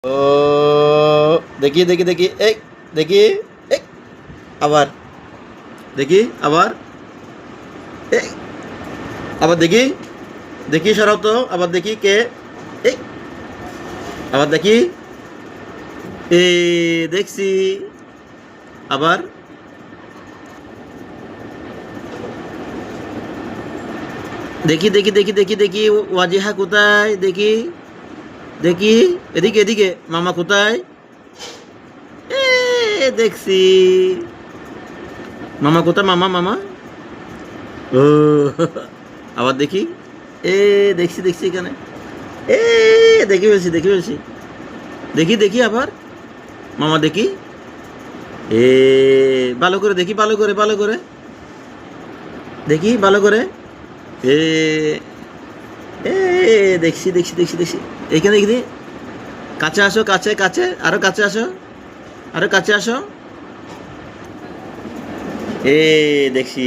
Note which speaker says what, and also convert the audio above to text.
Speaker 1: ও দেখি দেখি দেখি এই দেখি এই আবার দেখি আবার এই আবার দেখি দেখি সরাও তো আবার দেখি কে এই আবার দেখি এ দেখছি আবার দেখি দেখি দেখি দেখি দেখি ওয়াজিহা কোথায় দেখি দেখি এদিকে এদিকে মামা কোথায় এ দেখছি মামা কোথায় মামা মামা ও আবার দেখি এ দেখছি দেখছি এখানে এ দেখি ফেলছি দেখি ফেলছি দেখি দেখি আবার মামা দেখি এ ভালো করে দেখি ভালো করে ভালো করে দেখি ভালো করে এ এ দেখছি দেখছি দেখছি দেখছি এইখানে দেখি কাছে আসো কাছে কাছে আরো কাছে আসো আরো কাছে আসো এ দেখছি